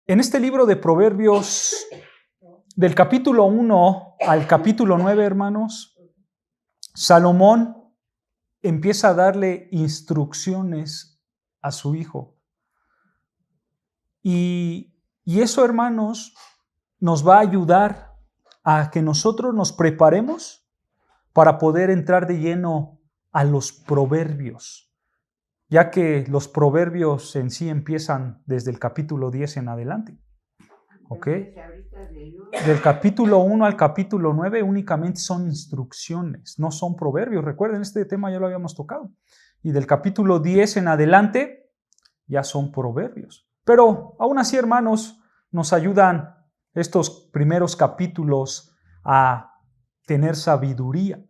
En este libro de Proverbios, del capítulo 1 al capítulo 9, hermanos, Salomón empieza a darle instrucciones a su hijo. Y eso, hermanos, nos va a ayudar a que nosotros nos preparemos para poder entrar de lleno a los proverbios, ya que los proverbios en sí empiezan desde el capítulo 10 en adelante. ¿Ok? Del capítulo 1 al capítulo 9 únicamente son instrucciones, no son proverbios. Recuerden, este tema ya lo habíamos tocado. Y del capítulo 10 en adelante ya son proverbios. Pero aún así, hermanos, nos ayudan estos primeros capítulos a tener sabiduría.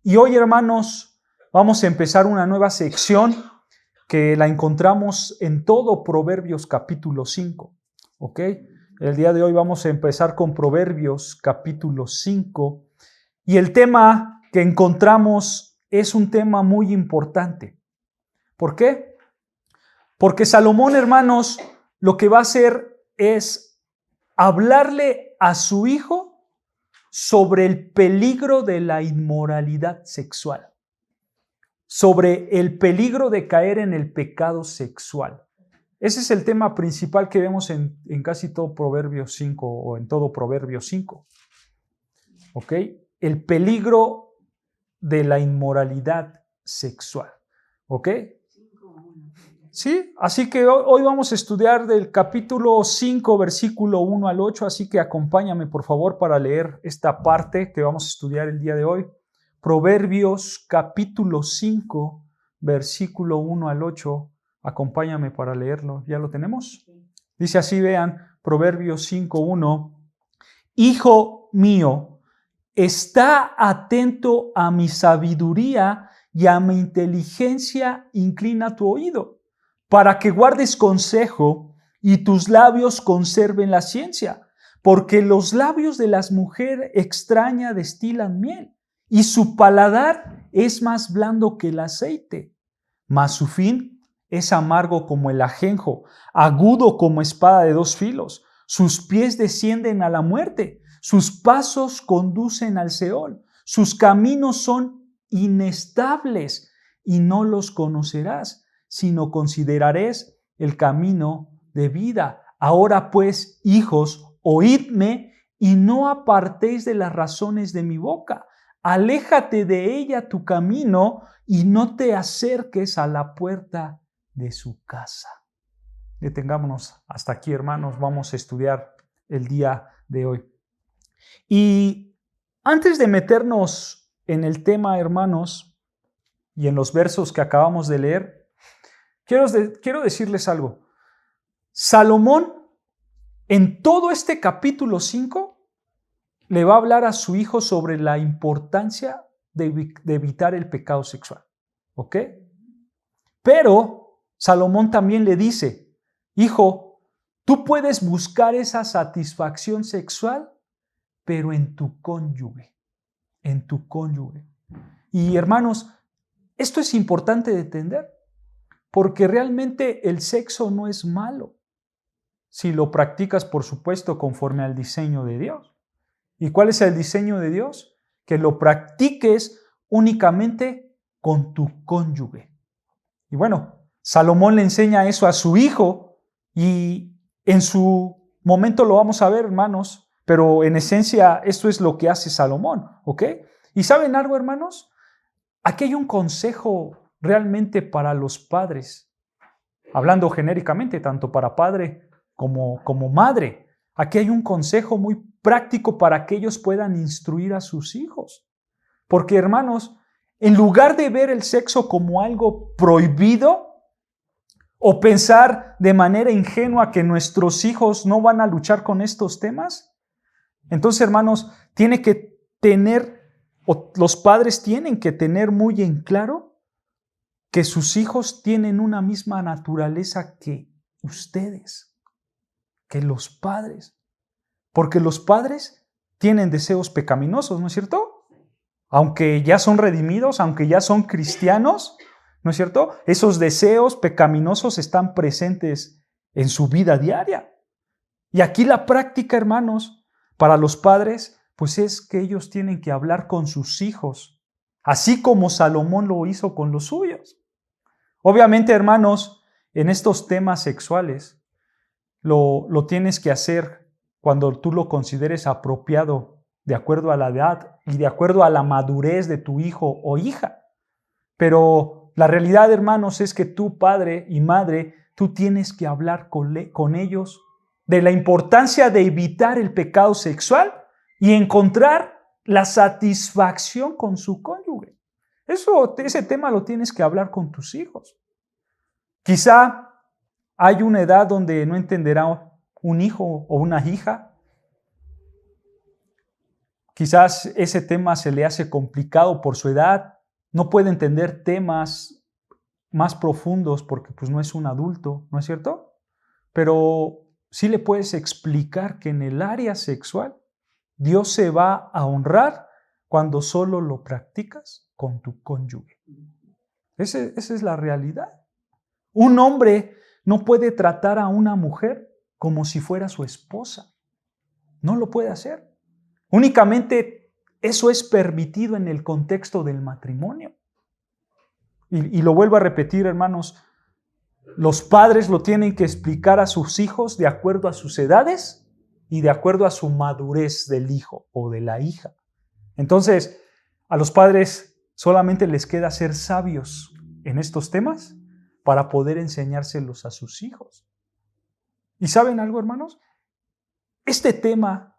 Y hoy, hermanos, vamos a empezar una nueva sección que la encontramos en todo Proverbios capítulo 5. ¿Ok? El día de hoy vamos a empezar con Proverbios capítulo 5. Y el tema que encontramos es un tema muy importante. ¿Por qué? Porque Salomón, hermanos, lo que va a hacer es hablarle a su hijo sobre el peligro de la inmoralidad sexual, sobre el peligro de caer en el pecado sexual. Ese es el tema principal que vemos en casi todo Proverbios 5 o en todo Proverbios 5. ¿Ok? El peligro de la inmoralidad sexual. ¿Ok? Sí, así que hoy vamos a estudiar del capítulo 5, versículo 1 al 8, así que acompáñame por favor para leer esta parte que vamos a estudiar el día de hoy. Proverbios capítulo 5, versículo 1 al 8, acompáñame para leerlo. ¿Ya lo tenemos? Dice así, vean, Proverbios 5, 1. Hijo mío, está atento a mi sabiduría y a mi inteligencia, inclina tu oído, para que guardes consejo y tus labios conserven la ciencia, porque los labios de las mujeres extrañas destilan miel, y su paladar es más blando que el aceite, mas su fin es amargo como el ajenjo, agudo como espada de dos filos. Sus pies descienden a la muerte, sus pasos conducen al Seol, sus caminos son inestables y no los conocerás, sino consideraréis el camino de vida. Ahora pues, hijos, oídme y no apartéis de las razones de mi boca. Aléjate de ella tu camino y no te acerques a la puerta de su casa. Detengámonos hasta aquí, hermanos. Vamos a estudiar el día de hoy. Y antes de meternos en el tema, hermanos, y en los versos que acabamos de leer, quiero decirles algo. Salomón, en todo este capítulo 5, le va a hablar a su hijo sobre la importancia de evitar el pecado sexual. ¿Ok? Pero Salomón también le dice, hijo, tú puedes buscar esa satisfacción sexual, pero en tu cónyuge, en tu cónyuge. Y hermanos, esto es importante de entender, porque realmente el sexo no es malo, si lo practicas, por supuesto, conforme al diseño de Dios. ¿Y cuál es el diseño de Dios? Que lo practiques únicamente con tu cónyuge. Y bueno, Salomón le enseña eso a su hijo y en su momento lo vamos a ver, hermanos, pero en esencia esto es lo que hace Salomón, ¿ok? ¿Y saben algo, hermanos? Aquí hay un consejo realmente para los padres, hablando genéricamente, tanto para padre como madre. Aquí hay un consejo muy práctico para que ellos puedan instruir a sus hijos. Porque, hermanos, en lugar de ver el sexo como algo prohibido o pensar de manera ingenua que nuestros hijos no van a luchar con estos temas, entonces, hermanos, los padres tienen que tener muy en claro que sus hijos tienen una misma naturaleza que ustedes, que los padres. Porque los padres tienen deseos pecaminosos, ¿no es cierto? aunque ya son redimidos, aunque ya son cristianos, ¿no es cierto? Esos deseos pecaminosos están presentes en su vida diaria. Y aquí la práctica, hermanos, para los padres, pues es que ellos tienen que hablar con sus hijos, así como Salomón lo hizo con los suyos. Obviamente, hermanos, en estos temas sexuales, lo tienes que hacer cuando tú lo consideres apropiado, de acuerdo a la edad y de acuerdo a la madurez de tu hijo o hija. Pero la realidad, hermanos, es que tú, padre y madre, tú tienes que hablar con ellos de la importancia de evitar el pecado sexual y encontrar la satisfacción con su cónyuge. Ese tema lo tienes que hablar con tus hijos. Quizá hay una edad donde no entenderá un hijo o una hija. Quizás ese tema se le hace complicado por su edad. No puede entender temas más profundos porque pues no es un adulto, ¿no es cierto? Pero sí le puedes explicar que en el área sexual Dios se va a honrar cuando solo lo practicas con tu cónyuge. Esa es la realidad. Un hombre no puede tratar a una mujer como si fuera su esposa. No lo puede hacer. Únicamente eso es permitido en el contexto del matrimonio. Y lo vuelvo a repetir, hermanos, los padres lo tienen que explicar a sus hijos de acuerdo a sus edades y de acuerdo a su madurez del hijo o de la hija. Entonces, a los padres solamente les queda ser sabios en estos temas para poder enseñárselos a sus hijos. ¿Y saben algo, hermanos? Este tema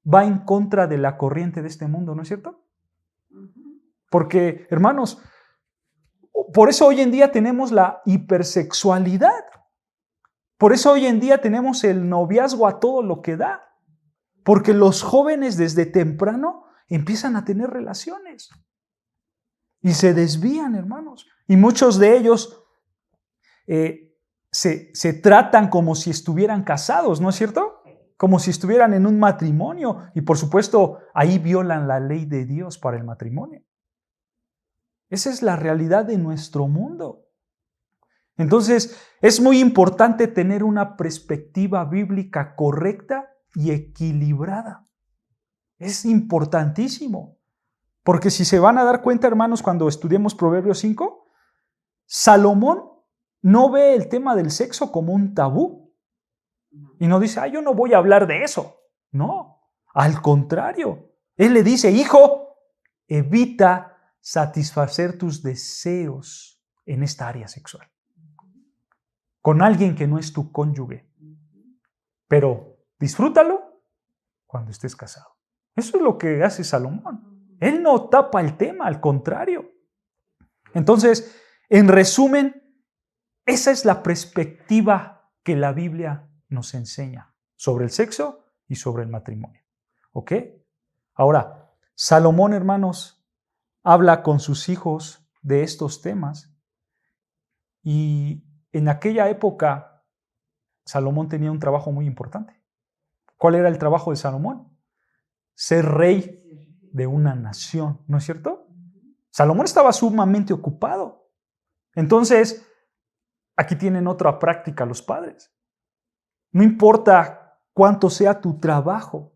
va en contra de la corriente de este mundo, ¿no es cierto? Porque, hermanos, por eso hoy en día tenemos la hipersexualidad. Por eso hoy en día tenemos el noviazgo a todo lo que da. Porque los jóvenes desde temprano empiezan a tener relaciones. Y se desvían, hermanos. Y muchos de ellos se tratan como si estuvieran casados, ¿no es cierto? Como si estuvieran en un matrimonio. Y por supuesto, ahí violan la ley de Dios para el matrimonio. Esa es la realidad de nuestro mundo. Entonces, es muy importante tener una perspectiva bíblica correcta y equilibrada. Es importantísimo. Porque si se van a dar cuenta, hermanos, cuando estudiemos Proverbios 5, Salomón no ve el tema del sexo como un tabú. Y no dice, yo no voy a hablar de eso. No, al contrario. Él le dice, hijo, evita satisfacer tus deseos en esta área sexual con alguien que no es tu cónyuge, pero disfrútalo cuando estés casado. Eso es lo que hace Salomón. Él no tapa el tema, al contrario. Entonces, en resumen, esa es la perspectiva que la Biblia nos enseña sobre el sexo y sobre el matrimonio. ¿Ok? Ahora, Salomón, hermanos, habla con sus hijos de estos temas y en aquella época Salomón tenía un trabajo muy importante. ¿Cuál era el trabajo de Salomón? Ser rey de una nación, ¿no es cierto? Salomón estaba sumamente ocupado. Entonces, aquí tienen otra práctica los padres. No importa cuánto sea tu trabajo,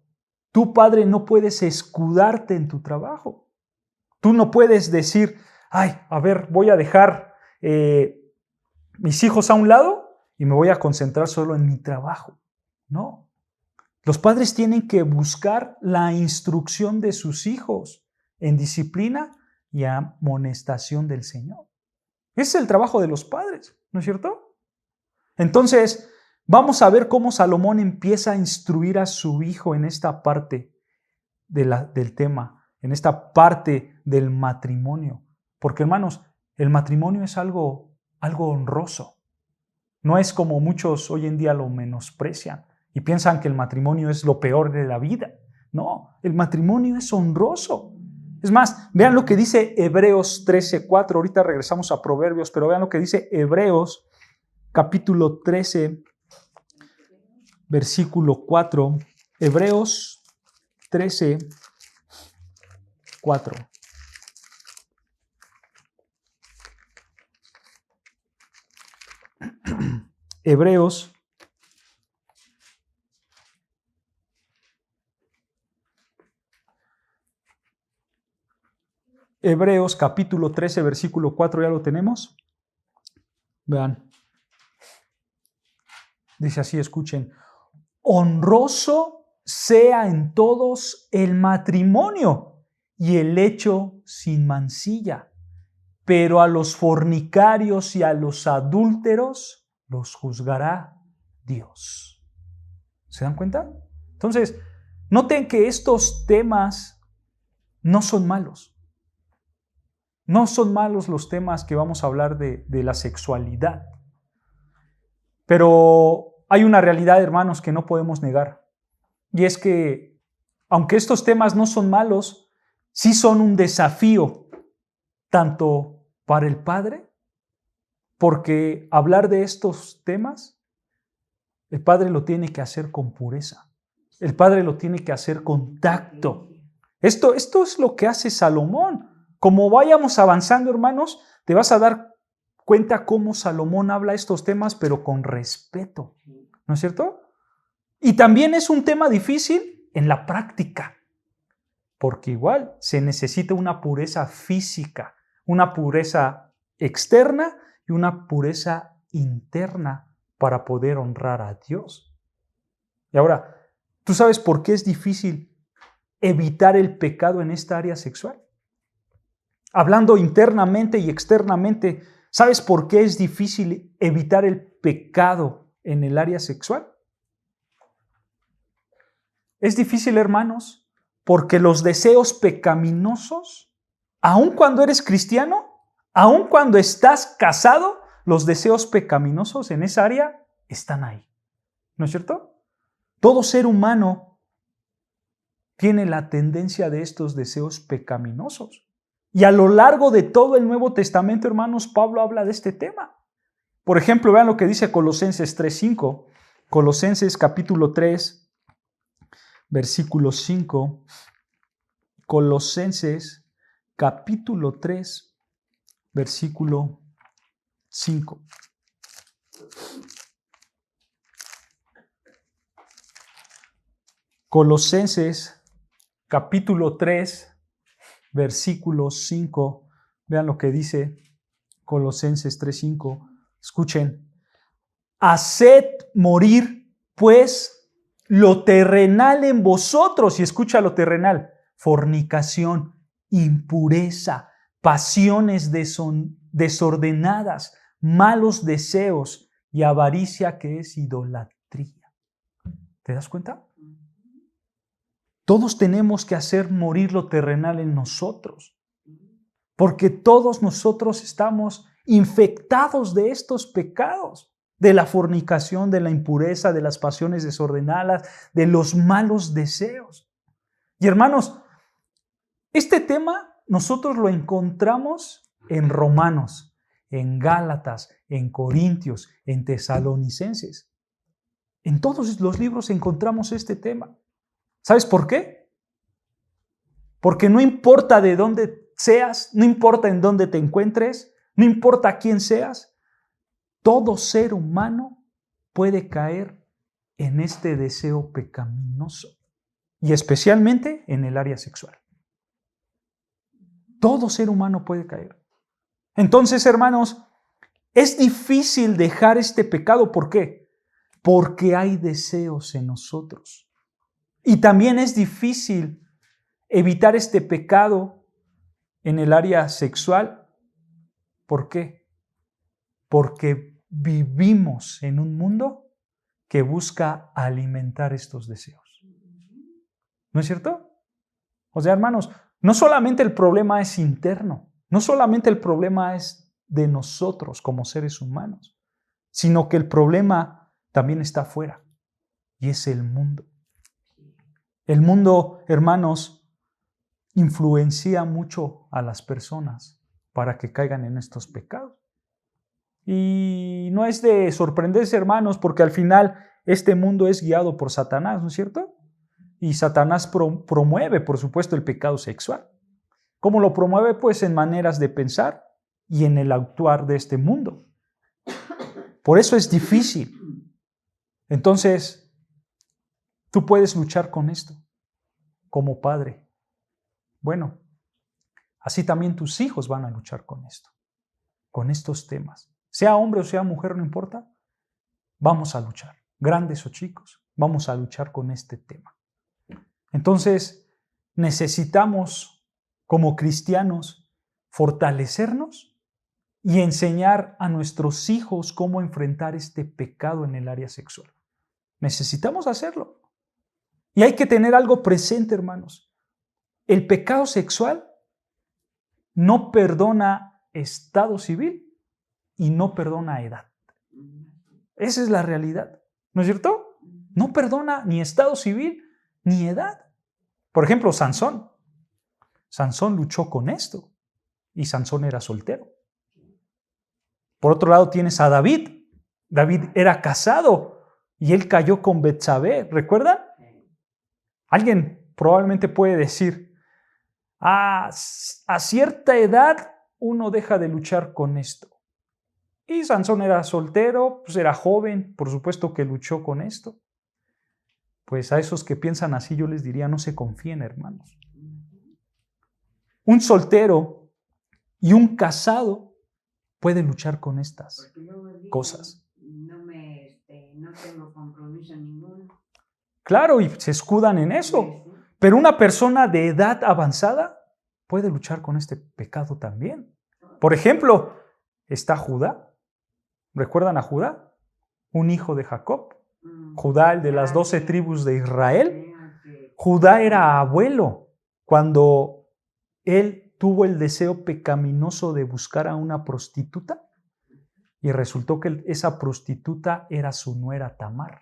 tú, padre, no puedes escudarte en tu trabajo. Tú no puedes decir, a ver, voy a dejar mis hijos a un lado y me voy a concentrar solo en mi trabajo. No. Los padres tienen que buscar la instrucción de sus hijos en disciplina y amonestación del Señor. Ese es el trabajo de los padres, ¿no es cierto? Entonces, vamos a ver cómo Salomón empieza a instruir a su hijo en esta parte del tema, en esta parte del matrimonio. Porque, hermanos, el matrimonio es algo honroso. No es como muchos hoy en día lo menosprecian y piensan que el matrimonio es lo peor de la vida. No, el matrimonio es honroso. Es más, vean lo que dice Hebreos 13:4. Ahorita regresamos a Proverbios, pero vean lo que dice Hebreos capítulo 13, versículo 4. Hebreos 13:4. Hebreos capítulo 13, versículo 4, ¿ya lo tenemos? Vean. Dice así, escuchen. Honroso sea en todos el matrimonio y el lecho sin mancilla, pero a los fornicarios y a los adúlteros los juzgará Dios. ¿Se dan cuenta? Entonces, noten que estos temas no son malos. No son malos los temas que vamos a hablar de la sexualidad. Pero hay una realidad, hermanos, que no podemos negar. Y es que, aunque estos temas no son malos, sí son un desafío, tanto para el padre, porque hablar de estos temas, el padre lo tiene que hacer con pureza. El padre lo tiene que hacer con tacto. Esto es lo que hace Salomón. Como vayamos avanzando, hermanos, te vas a dar cuenta cómo Salomón habla estos temas, pero con respeto. ¿No es cierto? Y también es un tema difícil en la práctica, porque igual se necesita una pureza física, una pureza externa y una pureza interna para poder honrar a Dios. Y ahora, ¿tú sabes por qué es difícil evitar el pecado en esta área sexual? Hablando internamente y externamente, ¿sabes por qué es difícil evitar el pecado en el área sexual? Es difícil, hermanos, porque los deseos pecaminosos, aun cuando eres cristiano, aun cuando estás casado, los deseos pecaminosos en esa área están ahí. ¿No es cierto? Todo ser humano tiene la tendencia de estos deseos pecaminosos. Y a lo largo de todo el Nuevo Testamento, hermanos, Pablo habla de este tema. Por ejemplo, vean lo que dice Colosenses 3:5. Colosenses capítulo 3, versículo 5. Colosenses capítulo 3, versículo 5. Colosenses capítulo 3, versículo 5. Vean lo que dice Colosenses 3:5. Escuchen. Haced morir, pues, lo terrenal en vosotros. Y escucha lo terrenal. Fornicación, impureza, pasiones desordenadas, malos deseos y avaricia, que es idolatría. ¿Te das cuenta? Todos tenemos que hacer morir lo terrenal en nosotros, porque todos nosotros estamos infectados de estos pecados, de la fornicación, de la impureza, de las pasiones desordenadas, de los malos deseos. Y hermanos, este tema nosotros lo encontramos en Romanos, en Gálatas, en Corintios, en Tesalonicenses. En todos los libros encontramos este tema. ¿Sabes por qué? Porque no importa de dónde seas, no importa en dónde te encuentres, no importa quién seas, todo ser humano puede caer en este deseo pecaminoso y especialmente en el área sexual. Todo ser humano puede caer. Entonces, hermanos, es difícil dejar este pecado. ¿Por qué? Porque hay deseos en nosotros. Y también es difícil evitar este pecado en el área sexual. ¿Por qué? Porque vivimos en un mundo que busca alimentar estos deseos. ¿No es cierto? O sea, hermanos, no solamente el problema es interno, no solamente el problema es de nosotros como seres humanos, sino que el problema también está afuera y es el mundo. El mundo, hermanos, influencia mucho a las personas para que caigan en estos pecados. Y no es de sorprenderse, hermanos, porque al final este mundo es guiado por Satanás, ¿no es cierto? Y Satanás promueve, por supuesto, el pecado sexual. ¿Cómo lo promueve? Pues en maneras de pensar y en el actuar de este mundo. Por eso es difícil. Entonces, tú puedes luchar con esto como padre. Bueno, así también tus hijos van a luchar con esto, con estos temas. Sea hombre o sea mujer, no importa. Vamos a luchar, grandes o chicos, vamos a luchar con este tema. Entonces, necesitamos, como cristianos, fortalecernos y enseñar a nuestros hijos cómo enfrentar este pecado en el área sexual. Necesitamos hacerlo. Y hay que tener algo presente, hermanos. El pecado sexual no perdona estado civil y no perdona edad. Esa es la realidad, ¿no es cierto? No perdona ni estado civil ni edad. Por ejemplo, Sansón. Sansón luchó con esto y Sansón era soltero. Por otro lado tienes a David. David era casado y él cayó con Betsabé, ¿recuerdan? Alguien probablemente puede decir, a cierta edad uno deja de luchar con esto. Y Sansón era soltero, pues era joven, por supuesto que luchó con esto. Pues a esos que piensan así yo les diría, no se confíen, hermanos. Un soltero y un casado puede luchar con estas cosas. No tengo compromiso ninguno. Claro, y se escudan en eso. Pero una persona de edad avanzada puede luchar con este pecado también. Por ejemplo, está Judá. ¿Recuerdan a Judá? Un hijo de Jacob. Judá, el de las 12 tribus de Israel. Judá era abuelo cuando él tuvo el deseo pecaminoso de buscar a una prostituta y resultó que esa prostituta era su nuera Tamar.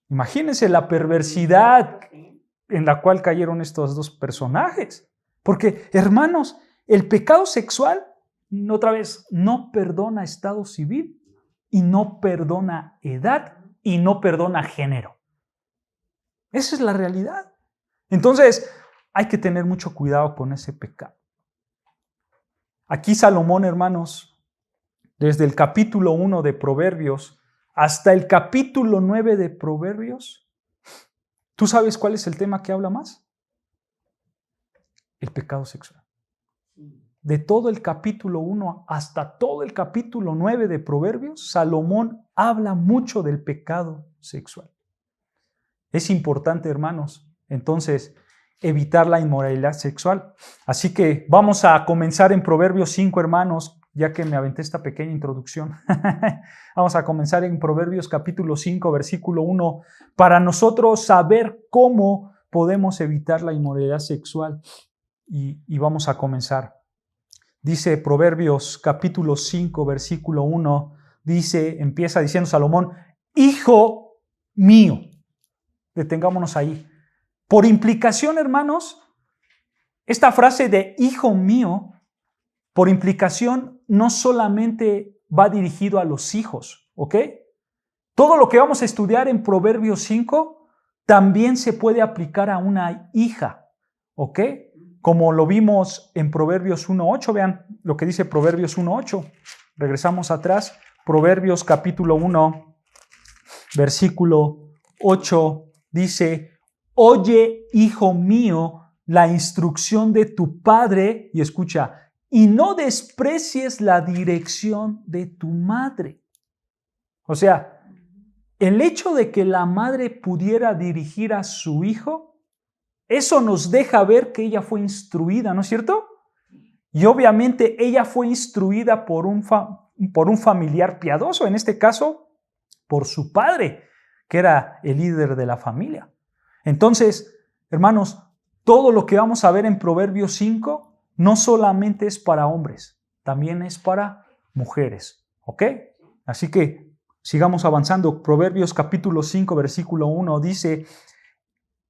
Imagínense la perversidad en la cual cayeron estos dos personajes. Porque, hermanos, el pecado sexual, otra vez, no perdona estado civil y no perdona edad y no perdona género. Esa es la realidad. Entonces, hay que tener mucho cuidado con ese pecado. Aquí Salomón, hermanos, desde el capítulo 1 de Proverbios hasta el capítulo 9 de Proverbios, ¿tú sabes cuál es el tema que habla más? El pecado sexual. De todo el capítulo 1 hasta todo el capítulo 9 de Proverbios, Salomón habla mucho del pecado sexual. Es importante, hermanos, entonces, evitar la inmoralidad sexual. Así que vamos a comenzar en Proverbios 5, hermanos, ya que me aventé esta pequeña introducción. Vamos a comenzar en Proverbios capítulo 5, versículo 1, para nosotros saber cómo podemos evitar la inmoralidad sexual. Y vamos a comenzar. Dice Proverbios capítulo 5, versículo 1, empieza diciendo Salomón, hijo mío. Detengámonos ahí. Por implicación, hermanos, esta frase de hijo mío, por implicación, no solamente va dirigido a los hijos, ¿ok? Todo lo que vamos a estudiar en Proverbios 5 también se puede aplicar a una hija, ¿ok? Como lo vimos en Proverbios 1.8, vean lo que dice Proverbios 1.8. Regresamos atrás, Proverbios capítulo 1, versículo 8, dice, oye, hijo mío, la instrucción de tu padre, y escucha, y no desprecies la dirección de tu madre. O sea, el hecho de que la madre pudiera dirigir a su hijo, eso nos deja ver que ella fue instruida, ¿no es cierto? Y obviamente ella fue instruida por un familiar piadoso, en este caso, por su padre, que era el líder de la familia. Entonces, hermanos, todo lo que vamos a ver en Proverbios 5 no solamente es para hombres, también es para mujeres, ¿ok? Así que sigamos avanzando. Proverbios capítulo 5, versículo 1 dice,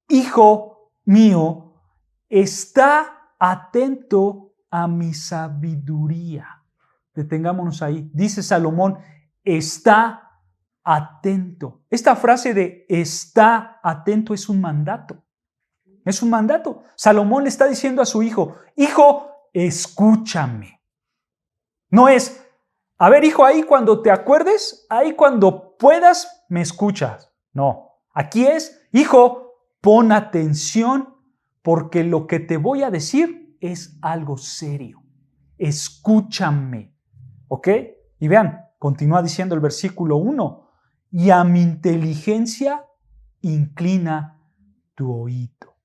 hijo mío, está atento a mi sabiduría. Detengámonos ahí. Dice Salomón, está atento. Esta frase de está atento es un mandato. Es un mandato. Salomón le está diciendo a su hijo, hijo, escúchame. No es, A ver, hijo, ahí cuando te acuerdes, ahí cuando puedas, me escuchas. No, aquí es, hijo, pon atención porque lo que te voy a decir es algo serio. Escúchame, ¿ok? Y vean, continúa diciendo el versículo 1, y a mi inteligencia inclina tu oído.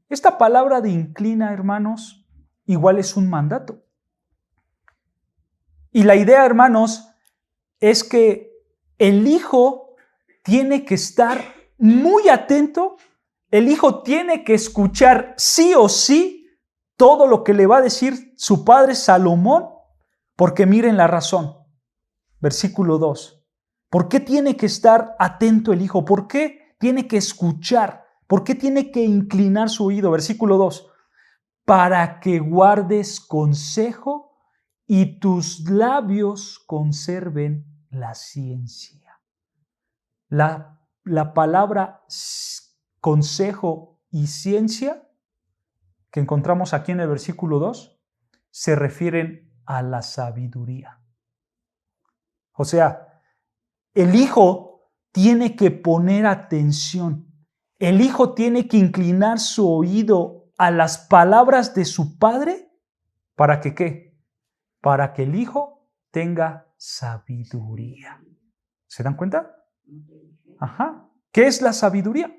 Esta palabra de inclina, hermanos, igual es un mandato. Y la idea, hermanos, es que el hijo tiene que estar muy atento, el hijo tiene que escuchar sí o sí todo lo que le va a decir su padre Salomón, porque miren la razón. Versículo 2. ¿Por qué tiene que estar atento el hijo? ¿Por qué tiene que escuchar? ¿Por qué tiene que inclinar su oído? Versículo 2. Para que guardes consejo y tus labios conserven la ciencia. La palabra consejo y ciencia que encontramos aquí en el versículo 2 se refieren a la sabiduría. O sea, el hijo tiene que poner atención. El hijo tiene que inclinar su oído a las palabras de su padre. ¿Para que qué? Para que el hijo tenga sabiduría. ¿Se dan cuenta? Ajá. ¿Qué es la sabiduría?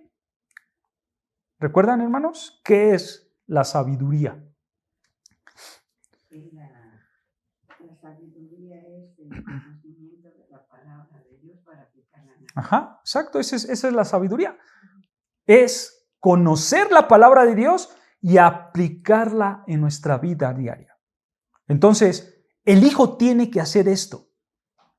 ¿Recuerdan, hermanos? ¿Qué es la sabiduría? La sabiduría es el conocimiento de la palabra de Dios para aplicarla en la vida. Ajá, exacto, esa es la sabiduría. Es conocer la palabra de Dios y aplicarla en nuestra vida diaria. Entonces, el hijo tiene que hacer esto.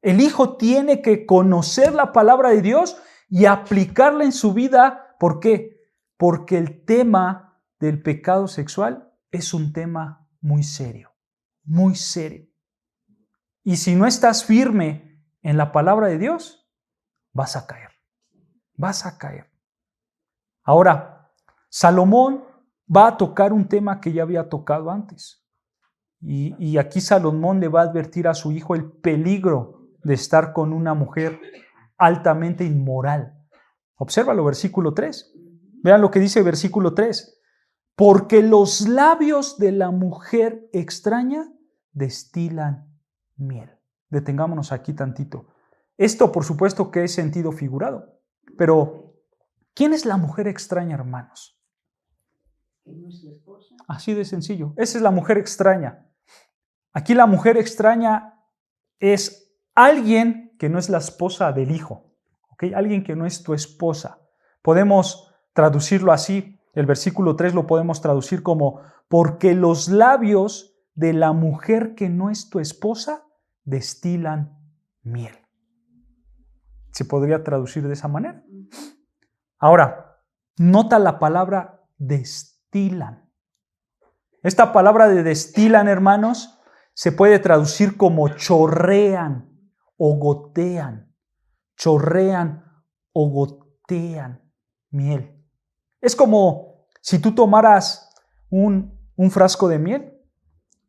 El hijo tiene que conocer la palabra de Dios y aplicarla en su vida. ¿Por qué? Porque el tema del pecado sexual es un tema muy serio, muy serio. Y si no estás firme en la palabra de Dios, vas a caer. Vas a caer. Ahora, Salomón va a tocar un tema que ya había tocado antes. Y aquí Salomón le va a advertir a su hijo el peligro de estar con una mujer altamente inmoral. Obsérvalo, versículo 3. Vean lo que dice el versículo 3. Porque los labios de la mujer extraña destilan miel. Detengámonos aquí tantito. Esto, por supuesto, que es sentido figurado. Pero, ¿quién es la mujer extraña, hermanos? Que no es su esposa. Así de sencillo. Esa es la mujer extraña. Aquí la mujer extraña es alguien que no es la esposa del hijo. ¿Okay? Alguien que no es tu esposa. Podemos traducirlo así. El versículo 3 lo podemos traducir como: porque los labios de la mujer que no es tu esposa destilan miel. Se podría traducir de esa manera. Ahora, nota la palabra destilan. Esta palabra de destilan, hermanos, se puede traducir como chorrean o gotean. Chorrean o gotean miel. Es como si tú tomaras un frasco de miel,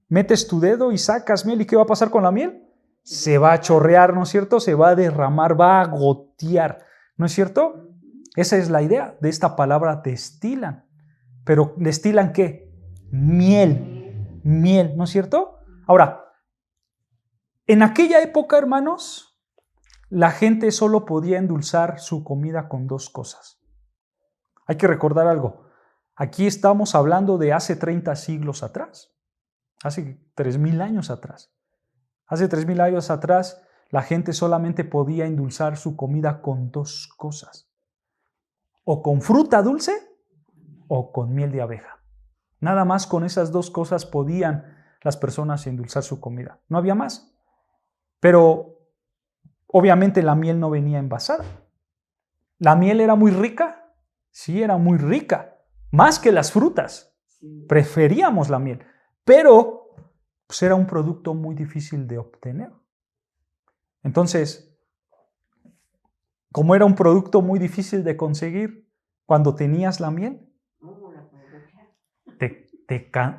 metes tu dedo y sacas miel. ¿Y qué va a pasar con la miel? Se va a chorrear, ¿no es cierto? Se va a derramar, va a gotear, ¿no es cierto? Esa es la idea de esta palabra destilan. Pero ¿destilan qué? Miel, miel, ¿no es cierto? Ahora, en aquella época, hermanos, la gente solo podía endulzar su comida con dos cosas. Hay que recordar algo. Aquí estamos hablando de hace 30 siglos atrás, hace 3,000 años atrás. Hace 3,000 años atrás, la gente solamente podía endulzar su comida con dos cosas. O con fruta dulce o con miel de abeja. Nada más con esas dos cosas podían las personas endulzar su comida. No había más. Pero obviamente la miel no venía envasada. ¿La miel era muy rica? Sí, era muy rica. Más que las frutas. Preferíamos la miel. Pero pues era un producto muy difícil de obtener. Entonces, como era un producto muy difícil de conseguir, cuando tenías la miel,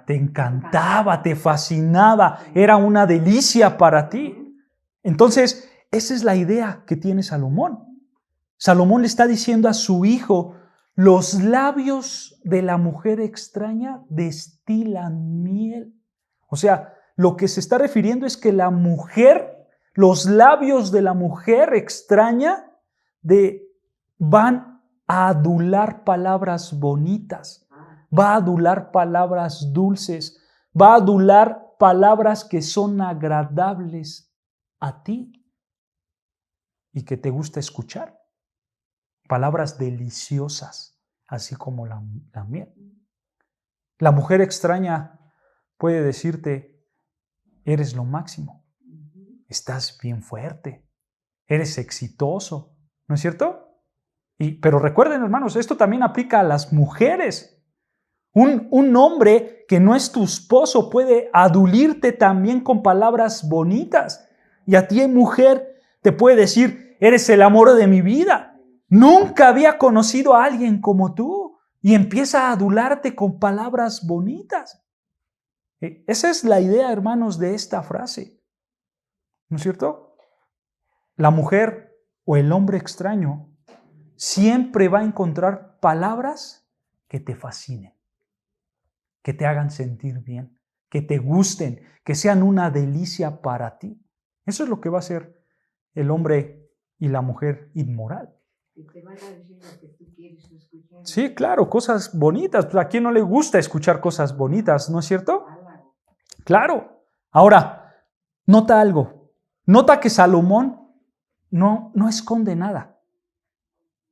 te encantaba, te fascinaba, era una delicia para ti. Entonces, esa es la idea que tiene Salomón. Salomón le está diciendo a su hijo, los labios de la mujer extraña destilan miel. O sea, lo que se está refiriendo es que la mujer, los labios de la mujer extraña van a adular palabras bonitas, va a adular palabras dulces, va a adular palabras que son agradables a ti y que te gusta escuchar. Palabras deliciosas, así como la miel. La mujer extraña puede decirte, eres lo máximo, estás bien fuerte, eres exitoso, ¿no es cierto? Pero recuerden, hermanos, esto también aplica a las mujeres. Un hombre que no es tu esposo puede adulirte también con palabras bonitas. Y a ti, mujer, te puede decir, eres el amor de mi vida. Nunca había conocido a alguien como tú. Y empieza a adularte con palabras bonitas. Esa es la idea, hermanos, de esta frase. ¿No es cierto? La mujer o el hombre extraño siempre va a encontrar palabras que te fascinen, que te hagan sentir bien, que te gusten, que sean una delicia para ti. Eso es lo que va a hacer el hombre y la mujer inmoral. Y te van a decir lo que tú quieres escuchar. Sí, claro, cosas bonitas. Pues, ¿a quién no le gusta escuchar cosas bonitas, no es cierto? Claro. Ahora, nota algo. Nota que Salomón no esconde nada.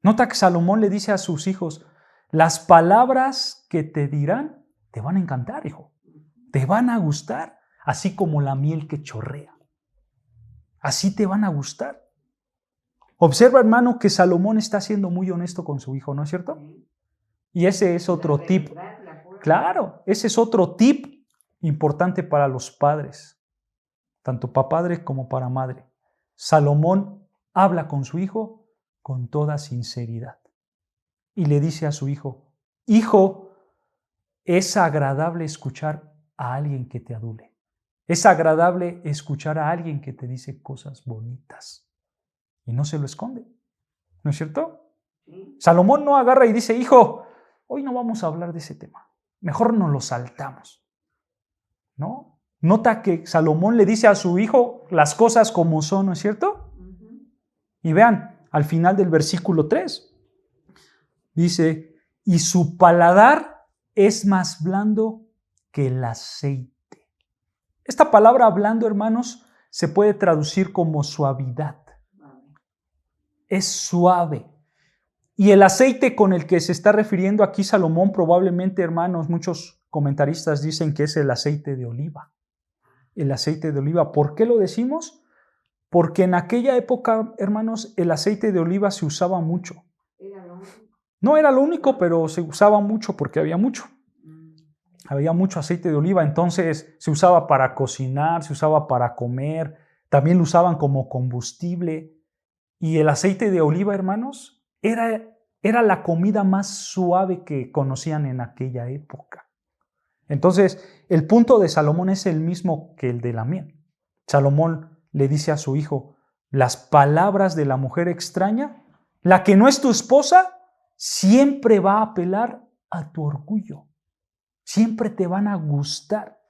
Nota que Salomón le dice a sus hijos, las palabras que te dirán te van a encantar, hijo. Te van a gustar, así como la miel que chorrea. Así te van a gustar. Observa, hermano, que Salomón está siendo muy honesto con su hijo, ¿no es cierto? Y ese es otro tip. Claro, ese es otro tip importante para los padres, tanto para padre como para madre. Salomón habla con su hijo con toda sinceridad y le dice a su hijo, hijo, es agradable escuchar a alguien que te adule. Es agradable escuchar a alguien que te dice cosas bonitas. Y no se lo esconde, ¿no es cierto? Salomón no agarra y dice, hijo, hoy no vamos a hablar de ese tema, mejor nos lo saltamos, ¿no? Nota que Salomón le dice a su hijo las cosas como son, ¿no es cierto? Y vean, al final del versículo 3, dice, y su paladar es más blando que el aceite. Esta palabra blando, hermanos, se puede traducir como suavidad. Es suave. Y el aceite con el que se está refiriendo aquí Salomón, probablemente, hermanos, muchos comentaristas dicen que es el aceite de oliva. El aceite de oliva. ¿Por qué lo decimos? Porque en aquella época, hermanos, el aceite de oliva se usaba mucho. No era lo único, pero se usaba mucho porque había mucho. Había mucho aceite de oliva, entonces se usaba para cocinar, se usaba para comer, también lo usaban como combustible. Y el aceite de oliva, hermanos, era la comida más suave que conocían en aquella época. Entonces, el punto de Salomón es el mismo que el de la miel. Salomón le dice a su hijo, las palabras de la mujer extraña, la que no es tu esposa, siempre va a apelar a tu orgullo. Siempre te van a gustar.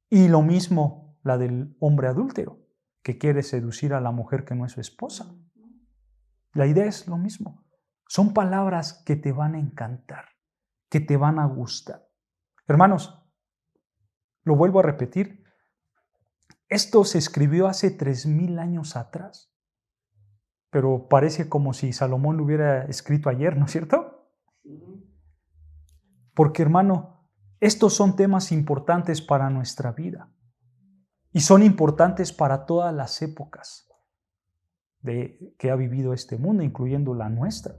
Y lo mismo la del hombre adúltero, que quiere seducir a la mujer que no es su esposa. La idea es lo mismo. Son palabras que te van a encantar, que te van a gustar. Hermanos, lo vuelvo a repetir. Esto se escribió hace 3000 años atrás, pero parece como si Salomón lo hubiera escrito ayer, ¿no es cierto? Porque, hermano, estos son temas importantes para nuestra vida y son importantes para todas las épocas que ha vivido este mundo, incluyendo la nuestra.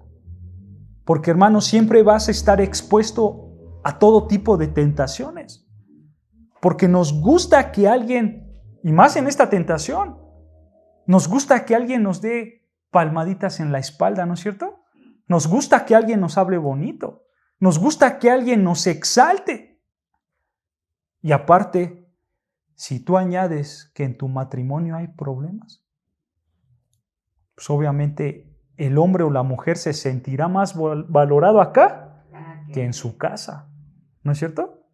Porque, hermano, siempre vas a estar expuesto a todo tipo de tentaciones. Porque nos gusta que alguien, y más en esta tentación, nos gusta que alguien nos dé palmaditas en la espalda, ¿no es cierto? Nos gusta que alguien nos hable bonito. Nos gusta que alguien nos exalte. Y aparte, si tú añades que en tu matrimonio hay problemas, pues obviamente el hombre o la mujer se sentirá más valorado acá que en su casa, ¿no es cierto?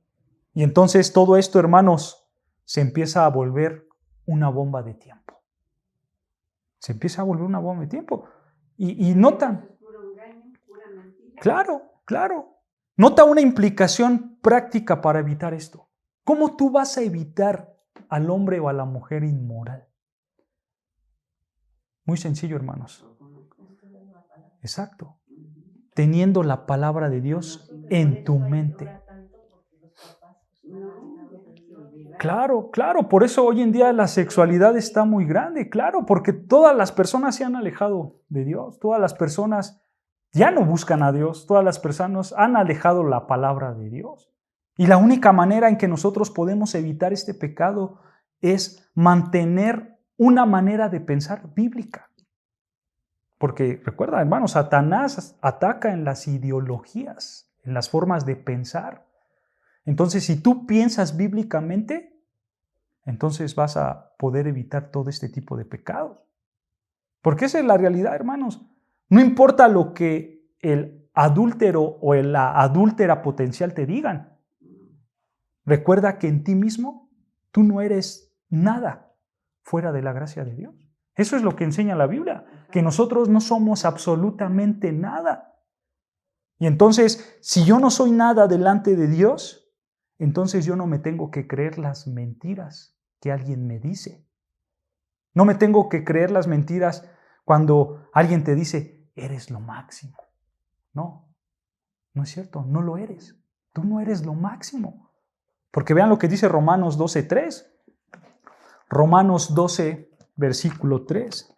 Y entonces todo esto, hermanos, se empieza a volver una bomba de tiempo. Se empieza a volver una bomba de tiempo. Y notan, claro, nota una implicación práctica para evitar esto. ¿Cómo tú vas a evitar al hombre o a la mujer inmoral? Muy sencillo, hermanos. Exacto. Teniendo la palabra de Dios en tu mente. Claro, por eso hoy en día la sexualidad está muy grande, claro, porque todas las personas se han alejado de Dios, todas las personas ya no buscan a Dios, todas las personas han alejado la palabra de Dios. Y la única manera en que nosotros podemos evitar este pecado es mantener una manera de pensar bíblica. Porque recuerda, hermanos, Satanás ataca en las ideologías, en las formas de pensar. Entonces, si tú piensas bíblicamente, entonces vas a poder evitar todo este tipo de pecados. Porque esa es la realidad, hermanos. No importa lo que el adúltero o la adúltera potencial te digan. Recuerda que en ti mismo tú no eres nada fuera de la gracia de Dios. Eso es lo que enseña la Biblia, que nosotros no somos absolutamente nada. Y entonces, si yo no soy nada delante de Dios, entonces yo no me tengo que creer las mentiras que alguien me dice. No me tengo que creer las mentiras cuando alguien te dice, eres lo máximo. No es cierto, no lo eres. Tú no eres lo máximo. Porque vean lo que dice Romanos 12:3. Romanos 12, versículo 3.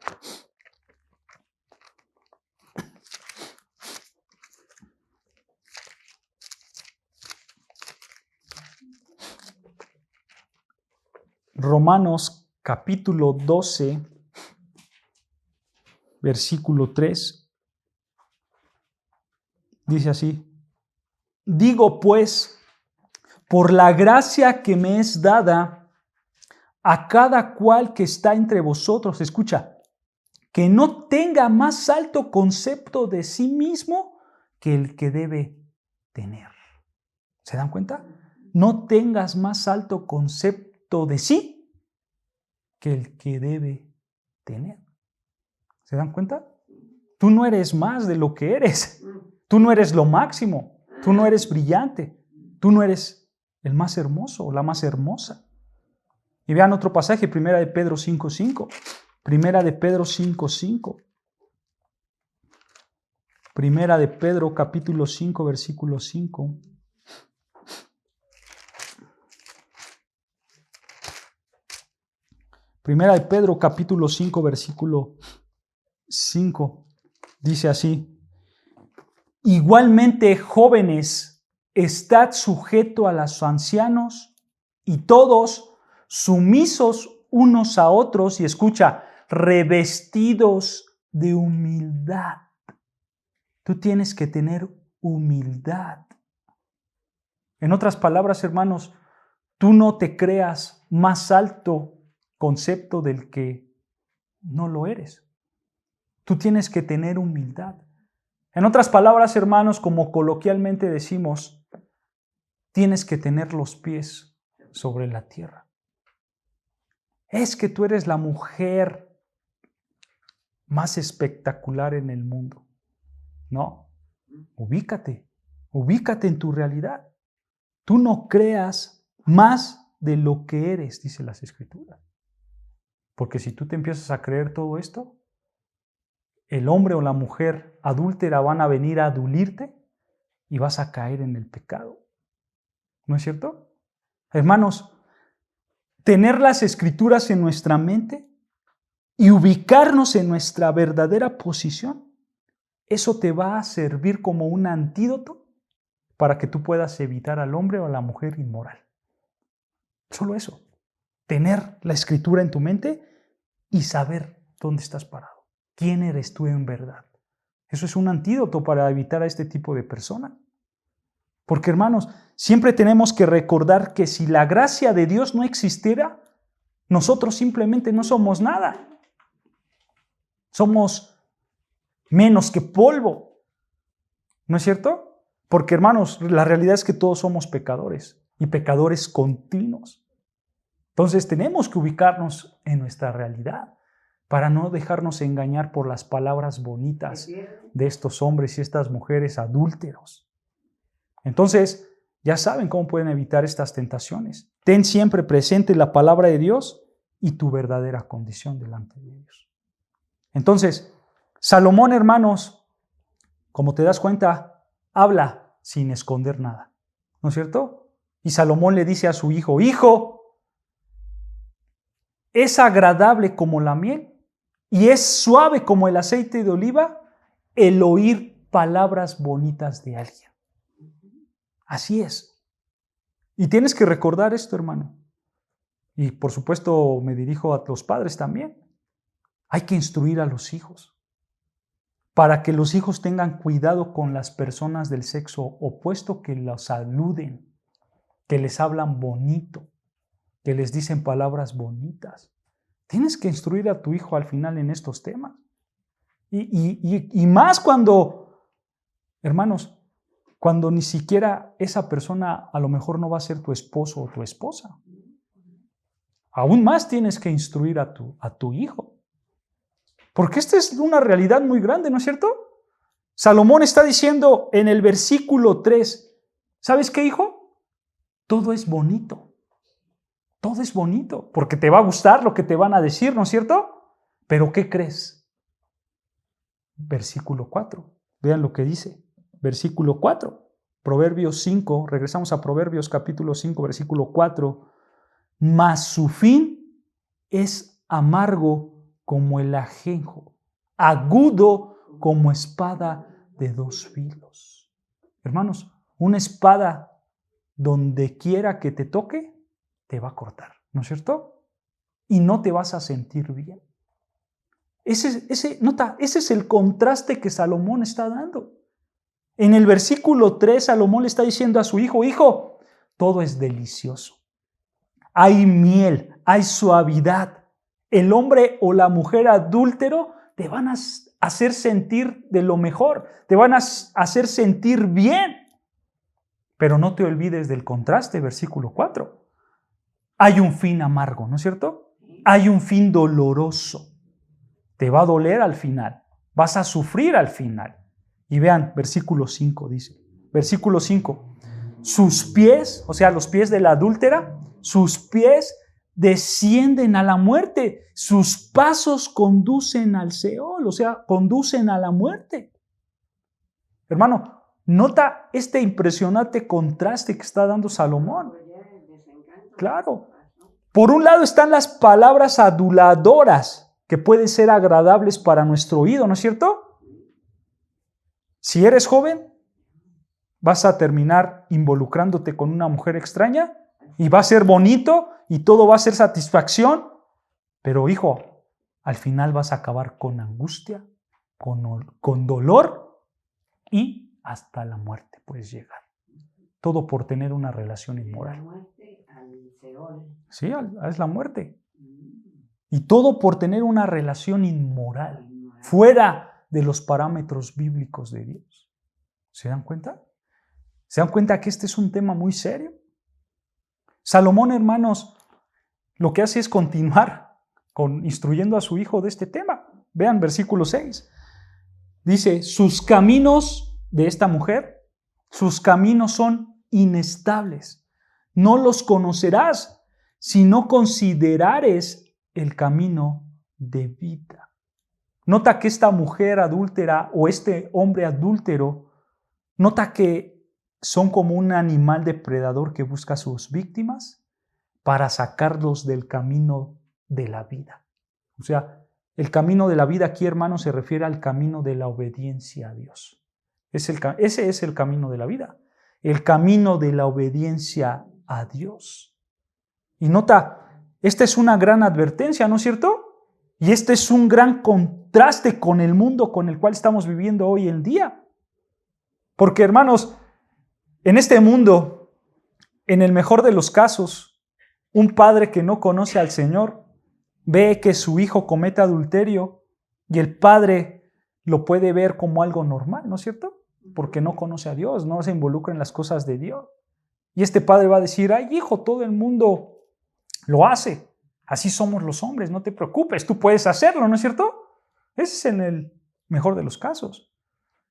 Romanos capítulo 12, versículo 3. Dice así: digo pues, por la gracia que me es dada, a cada cual que está entre vosotros, escucha, que no tenga más alto concepto de sí mismo que el que debe tener. ¿Se dan cuenta? No tengas más alto concepto de sí que el que debe tener. ¿Se dan cuenta? Tú no eres más de lo que eres. Tú no eres lo máximo. Tú no eres brillante. Tú no eres el más hermoso o la más hermosa. Y vean otro pasaje, Primera de Pedro 5:5. Primera de Pedro 5:5. Primera de Pedro capítulo 5, versículo 5. Primera de Pedro capítulo 5, versículo 5. Dice así: igualmente, jóvenes, estad sujetos a los ancianos y todos sumisos unos a otros, y escucha, revestidos de humildad. Tú tienes que tener humildad. En otras palabras, hermanos, tú no te creas más alto concepto del que no lo eres. Tú tienes que tener humildad. En otras palabras, hermanos, como coloquialmente decimos, tienes que tener los pies sobre la tierra. Es que tú eres la mujer más espectacular en el mundo. No, ubícate en tu realidad. Tú no creas más de lo que eres, dice las Escrituras. Porque si tú te empiezas a creer todo esto, el hombre o la mujer adúltera van a venir a adulirte y vas a caer en el pecado. ¿No es cierto? Hermanos, tener las Escrituras en nuestra mente y ubicarnos en nuestra verdadera posición, eso te va a servir como un antídoto para que tú puedas evitar al hombre o a la mujer inmoral. Solo eso. Tener la Escritura en tu mente y saber dónde estás parado. ¿Quién eres tú en verdad? Eso es un antídoto para evitar a este tipo de persona. Porque hermanos, siempre tenemos que recordar que si la gracia de Dios no existiera, nosotros simplemente no somos nada. Somos menos que polvo. ¿No es cierto? Porque hermanos, la realidad es que todos somos pecadores y pecadores continuos. Entonces tenemos que ubicarnos en nuestra realidad para no dejarnos engañar por las palabras bonitas de estos hombres y estas mujeres adúlteros. Entonces, ya saben cómo pueden evitar estas tentaciones. Ten siempre presente la palabra de Dios y tu verdadera condición delante de Dios. Entonces, Salomón, hermanos, como te das cuenta, habla sin esconder nada, ¿no es cierto? Y Salomón le dice a su hijo, hijo, es agradable como la miel y es suave como el aceite de oliva el oír palabras bonitas de alguien. Así es. Y tienes que recordar esto, hermano. Y por supuesto me dirijo a los padres también. Hay que instruir a los hijos para que los hijos tengan cuidado con las personas del sexo opuesto que los saluden, que les hablan bonito, que les dicen palabras bonitas. Tienes que instruir a tu hijo al final en estos temas. Y más cuando, hermanos, cuando ni siquiera esa persona a lo mejor no va a ser tu esposo o tu esposa. Aún más tienes que instruir a tu hijo. Porque esta es una realidad muy grande, ¿no es cierto? Salomón está diciendo en el versículo 3, ¿sabes qué, hijo? Todo es bonito. Todo es bonito, porque te va a gustar lo que te van a decir, ¿no es cierto? Pero ¿qué crees? Versículo 4, vean lo que dice. Versículo 4, Proverbios 5, regresamos a Proverbios capítulo 5, versículo 4. Mas su fin es amargo como el ajenjo, agudo como espada de 2 filos. Hermanos, una espada donde quiera que te toque, te va a cortar, ¿no es cierto? Y no te vas a sentir bien. Ese es el contraste que Salomón está dando. En el versículo 3, Salomón le está diciendo a su hijo, hijo, todo es delicioso. Hay miel, hay suavidad. El hombre o la mujer adúltero te van a hacer sentir de lo mejor, te van a hacer sentir bien. Pero no te olvides del contraste, versículo 4. Hay un fin amargo, ¿no es cierto? Hay un fin doloroso. Te va a doler al final, vas a sufrir al final. Y vean, versículo 5 dice, versículo 5, sus pies, o sea, los pies de la adúltera, sus pies descienden a la muerte, sus pasos conducen al Seol, o sea, conducen a la muerte. Hermano, nota este impresionante contraste que está dando Salomón. Claro. Por un lado están las palabras aduladoras que pueden ser agradables para nuestro oído, ¿no es cierto? Si eres joven, vas a terminar involucrándote con una mujer extraña y va a ser bonito y todo va a ser satisfacción, pero hijo, al final vas a acabar con angustia, con dolor y hasta la muerte puedes llegar. Todo por tener una relación inmoral. La muerte al Seol. Sí, es la muerte. Y todo por tener una relación inmoral, fuera de los parámetros bíblicos de Dios. ¿Se dan cuenta? ¿Se dan cuenta que este es un tema muy serio? Salomón, hermanos, lo que hace es continuar instruyendo a su hijo de este tema. Vean versículo 6. Dice, sus caminos de esta mujer, sus caminos son inestables. No los conocerás si no considerares el camino de vida. Nota que esta mujer adúltera o este hombre adúltero, nota que son como un animal depredador que busca a sus víctimas para sacarlos del camino de la vida. O sea, el camino de la vida aquí, hermanos, se refiere al camino de la obediencia a Dios. Ese es el camino de la vida, el camino de la obediencia a Dios. Y nota, esta es una gran advertencia, ¿no es cierto? Y este es un gran contraste con el mundo con el cual estamos viviendo hoy en día. Porque, hermanos, En este mundo, en el mejor de los casos, un padre que no conoce al Señor ve que su hijo comete adulterio y el padre lo puede ver como algo normal, ¿no es cierto? Porque no conoce a Dios, no se involucra en las cosas de Dios. Y este padre va a decir, ay hijo, todo el mundo lo hace. Así somos los hombres, no te preocupes, tú puedes hacerlo, ¿no es cierto? Ese es en el mejor de los casos.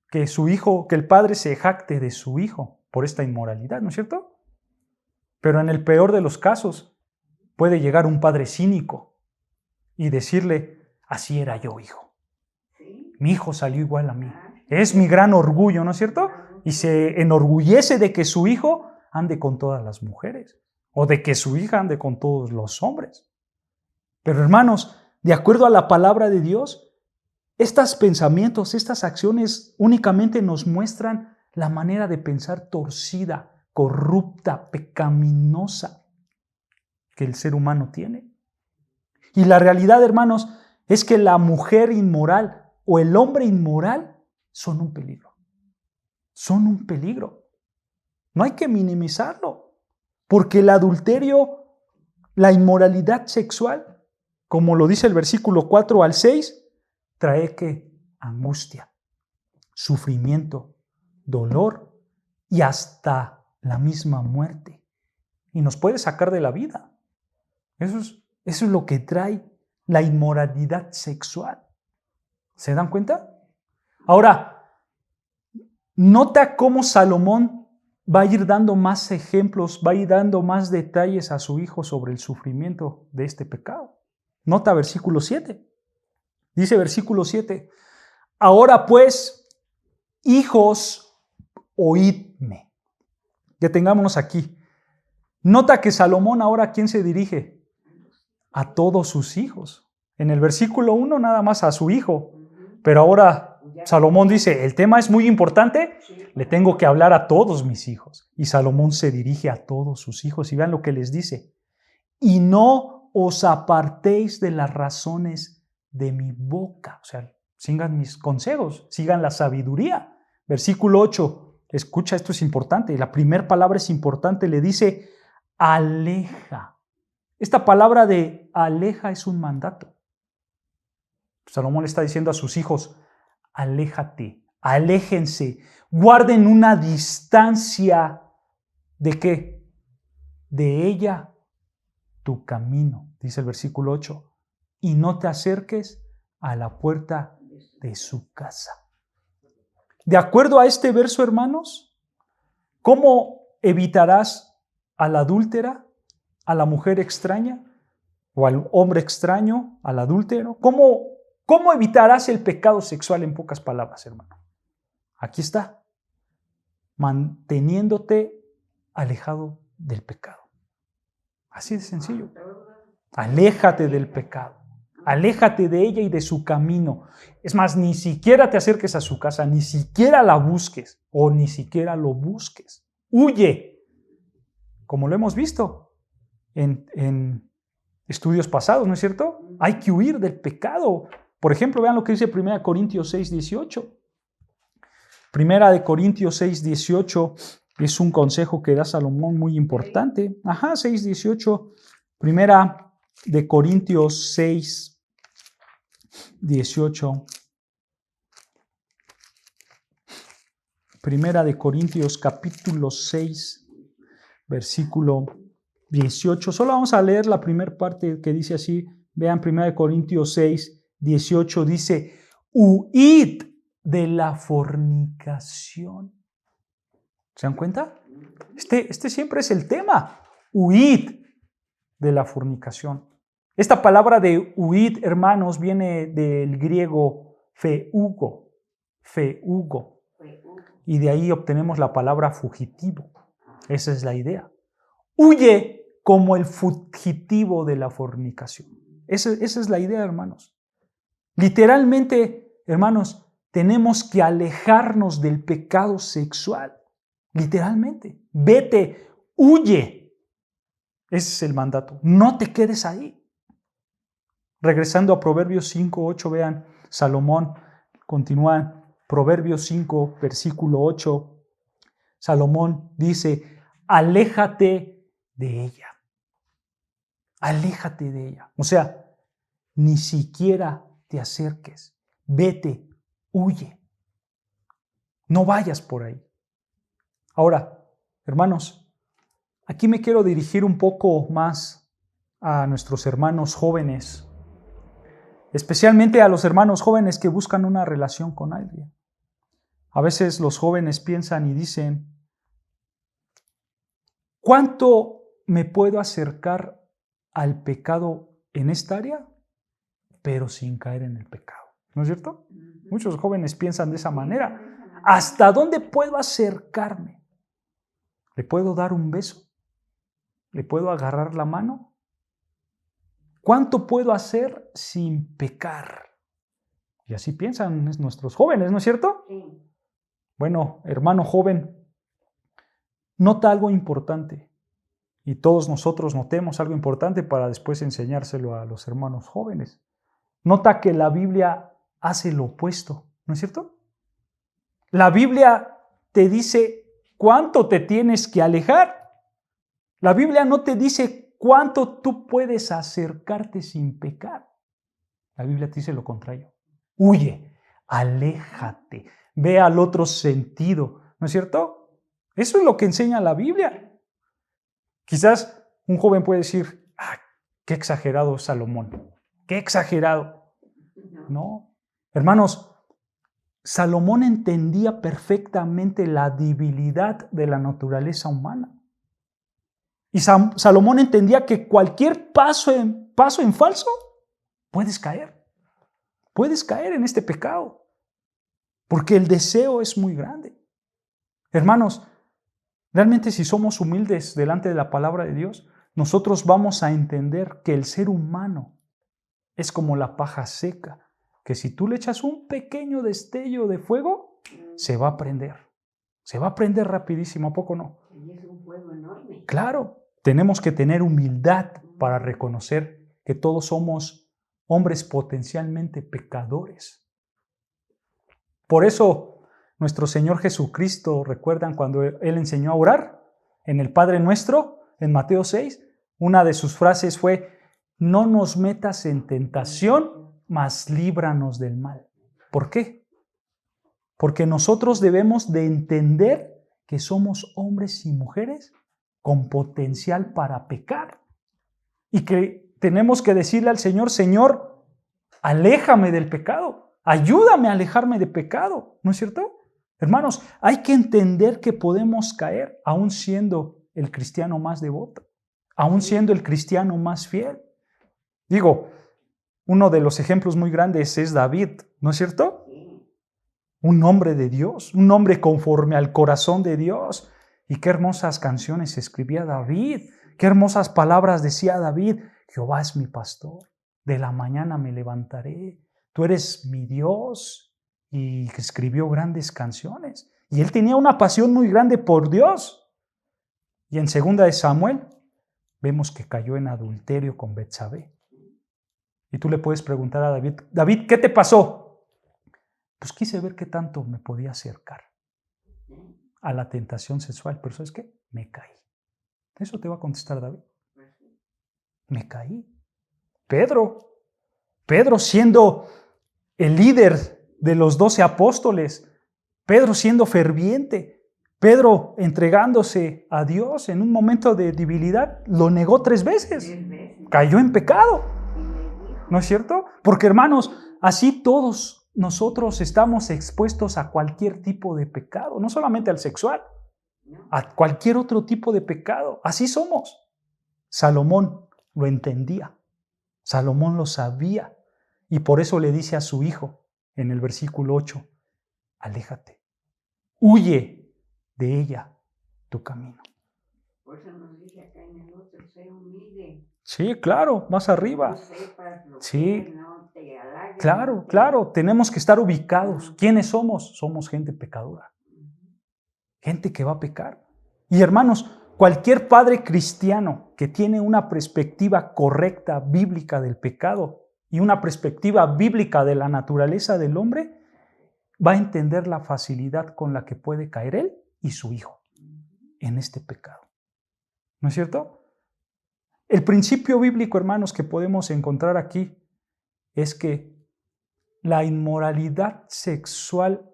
Que su hijo, que el padre se jacte de su hijo por esta inmoralidad, ¿no es cierto? Pero en el peor de los casos puede llegar un padre cínico y decirle, así era yo, hijo. Mi hijo salió igual a mí. Es mi gran orgullo, ¿no es cierto? Y se enorgullece de que su hijo ande con todas las mujeres o de que su hija ande con todos los hombres. Pero hermanos, de acuerdo a la palabra de Dios, estos pensamientos, estas acciones únicamente nos muestran la manera de pensar torcida, corrupta, pecaminosa que el ser humano tiene. Y la realidad, hermanos, es que la mujer inmoral o el hombre inmoral son un peligro. Son un peligro. No hay que minimizarlo, porque el adulterio, la inmoralidad sexual, como lo dice el versículo 4 al 6, trae que angustia, sufrimiento, dolor y hasta la misma muerte. Y nos puede sacar de la vida. Eso es lo que trae la inmoralidad sexual. ¿Se dan cuenta? Ahora, nota cómo Salomón va a ir dando más ejemplos, va a ir dando más detalles a su hijo sobre el sufrimiento de este pecado. Nota versículo 7. Dice versículo 7, ahora pues, hijos, oídme. Detengámonos aquí. Nota que Salomón ahora ¿a quién se dirige? A todos sus hijos. En el versículo 1 nada más a su hijo. Pero ahora Salomón dice, el tema es muy importante, le tengo que hablar a todos mis hijos. Y Salomón se dirige a todos sus hijos y vean lo que les dice. Y no os apartéis de las razones de mi boca. O sea, sigan mis consejos, sigan la sabiduría. Versículo 8, escucha, esto es importante. La primera palabra es importante, le dice, aleja. Esta palabra de aleja es un mandato. Salomón le está diciendo a sus hijos, aléjate, aléjense, guarden una distancia ¿de qué? De ella tu camino, dice el versículo 8, y no te acerques a la puerta de su casa. De acuerdo a este verso, hermanos, ¿cómo evitarás a la adúltera, a la mujer extraña o al hombre extraño, al adúltero? ¿Cómo evitarás el pecado sexual en pocas palabras, hermano? Aquí está, manteniéndote alejado del pecado. Así de sencillo. Aléjate del pecado. Aléjate de ella y de su camino. Es más, ni siquiera te acerques a su casa, ni siquiera la busques o ni siquiera lo busques. Huye, como lo hemos visto en estudios pasados, ¿no es cierto? Hay que huir del pecado. Por ejemplo, vean lo que dice 1 Corintios 6, 18. 1 Corintios 6, 18 es un consejo que da Salomón muy importante. 6, 18. 1 Corintios 6, 18. 1 Corintios capítulo 6, versículo 18. Solo vamos a leer la primera parte que dice así. Vean 1 Corintios 6, 18. Dice, huid de la fornicación. ¿Se dan cuenta? Este siempre es el tema. Huid de la fornicación. Esta palabra de huid, hermanos, viene del griego feugo. Y de ahí obtenemos la palabra fugitivo. Esa es la idea. Huye como el fugitivo de la fornicación. Esa es la idea, hermanos. Literalmente, hermanos, tenemos que alejarnos del pecado sexual. Literalmente. Vete, huye. Ese es el mandato. No te quedes ahí. Regresando a Proverbios 5, 8, vean, Salomón continúa. Proverbios 5, versículo 8. Salomón dice, aléjate de ella. Aléjate de ella. O sea, ni siquiera te acerques. Vete, huye. No vayas por ahí. Ahora, hermanos, aquí me quiero dirigir un poco más a nuestros hermanos jóvenes, especialmente a los hermanos jóvenes que buscan una relación con alguien. A veces los jóvenes piensan y dicen, ¿cuánto me puedo acercar al pecado en esta área, pero sin caer en el pecado? ¿No es cierto? Muchos jóvenes piensan de esa manera. ¿Hasta dónde puedo acercarme? ¿Le puedo dar un beso? ¿Le puedo agarrar la mano? ¿Cuánto puedo hacer sin pecar? Y así piensan nuestros jóvenes, ¿no es cierto? Sí. Bueno, hermano joven, nota algo importante. Y todos nosotros notemos algo importante para después enseñárselo a los hermanos jóvenes. Nota que la Biblia hace lo opuesto, ¿no es cierto? La Biblia te dice cuánto te tienes que alejar. La Biblia no te dice cuánto tú puedes acercarte sin pecar. La Biblia te dice lo contrario. Huye, aléjate, ve al otro sentido, ¿no es cierto? Eso es lo que enseña la Biblia. Quizás un joven puede decir, qué exagerado es Salomón, qué exagerado. No, hermanos, Salomón entendía perfectamente la debilidad de la naturaleza humana. Y Salomón entendía que cualquier paso en falso, puedes caer. Puedes caer en este pecado. Porque el deseo es muy grande. Hermanos, realmente si somos humildes delante de la palabra de Dios, nosotros vamos a entender que el ser humano es como la paja seca, que si tú le echas un pequeño destello de fuego, se va a prender. Se va a prender rapidísimo, ¿a poco no? Y es un fuego enorme. Claro, tenemos que tener humildad para reconocer que todos somos hombres potencialmente pecadores. Por eso, nuestro Señor Jesucristo, ¿recuerdan cuando Él enseñó a orar? En el Padre Nuestro, en Mateo 6, una de sus frases fue, no nos metas en tentación, mas líbranos del mal. ¿Por qué? Porque nosotros debemos de entender que somos hombres y mujeres con potencial para pecar. Y que tenemos que decirle al Señor, Señor, aléjame del pecado. Ayúdame a alejarme de pecado. ¿No es cierto? Hermanos, hay que entender que podemos caer aún siendo el cristiano más devoto, aún siendo el cristiano más fiel. Digo, uno de los ejemplos muy grandes es David, ¿no es cierto? Un hombre de Dios, un hombre conforme al corazón de Dios. Y qué hermosas canciones escribía David, qué hermosas palabras decía David. Jehová es mi pastor, de la mañana me levantaré, tú eres mi Dios. Y escribió grandes canciones. Y él tenía una pasión muy grande por Dios. Y en 2 de Samuel vemos que cayó en adulterio con Betsabé. Y tú le puedes preguntar a David, David, ¿qué te pasó? Pues quise ver qué tanto me podía acercar a la tentación sexual, pero ¿sabes qué? Me caí. Eso te va a contestar David. Me caí. Pedro siendo el líder de los 12 apóstoles, Pedro siendo ferviente, Pedro entregándose a Dios en un momento de debilidad, lo negó 3 veces. Cayó en pecado. ¿No es cierto? Porque hermanos, así todos nosotros estamos expuestos a cualquier tipo de pecado, no solamente al sexual, a cualquier otro tipo de pecado. Así somos. Salomón lo entendía. Salomón lo sabía. Y por eso le dice a su hijo en el versículo 8, aléjate, huye de ella tu camino. Por eso nos dice acá en el otro, sé humilde. Sí, claro, más arriba. Sí, claro, tenemos que estar ubicados. ¿Quiénes somos? Somos gente pecadora. Gente que va a pecar. Y hermanos, cualquier padre cristiano que tiene una perspectiva correcta, bíblica del pecado y una perspectiva bíblica de la naturaleza del hombre, va a entender la facilidad con la que puede caer él y su hijo. en este pecado. ¿No es cierto? El principio bíblico, hermanos, que podemos encontrar aquí es que la inmoralidad sexual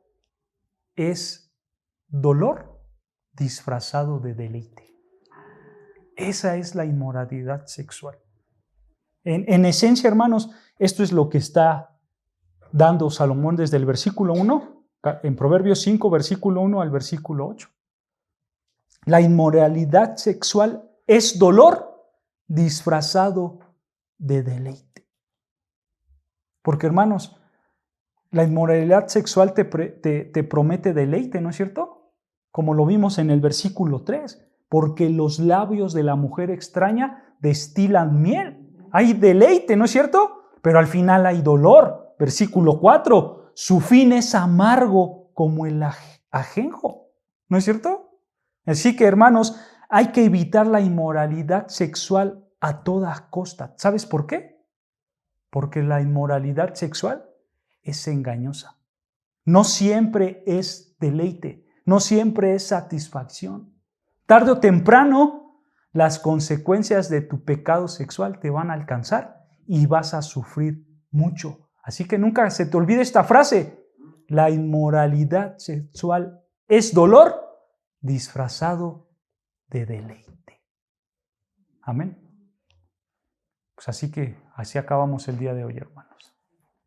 es dolor disfrazado de deleite. Esa es la inmoralidad sexual. En esencia, hermanos, esto es lo que está dando Salomón desde el versículo 1, en Proverbios 5, versículo 1 al versículo 8. La inmoralidad sexual es dolor disfrazado de deleite. Porque, hermanos, la inmoralidad sexual te promete deleite, ¿no es cierto? Como lo vimos en el versículo 3, porque los labios de la mujer extraña destilan miel. Hay deleite, ¿no es cierto? Pero al final hay dolor. Versículo 4, su fin es amargo como el ajenjo, ¿no es cierto? Así que, hermanos, hay que evitar la inmoralidad sexual a toda costa. ¿Sabes por qué? Porque la inmoralidad sexual es engañosa. No siempre es deleite, no siempre es satisfacción. Tarde o temprano, las consecuencias de tu pecado sexual te van a alcanzar y vas a sufrir mucho. Así que nunca se te olvide esta frase: la inmoralidad sexual es dolor disfrazado de deleite. Amén. Pues así acabamos el día de hoy, hermanos.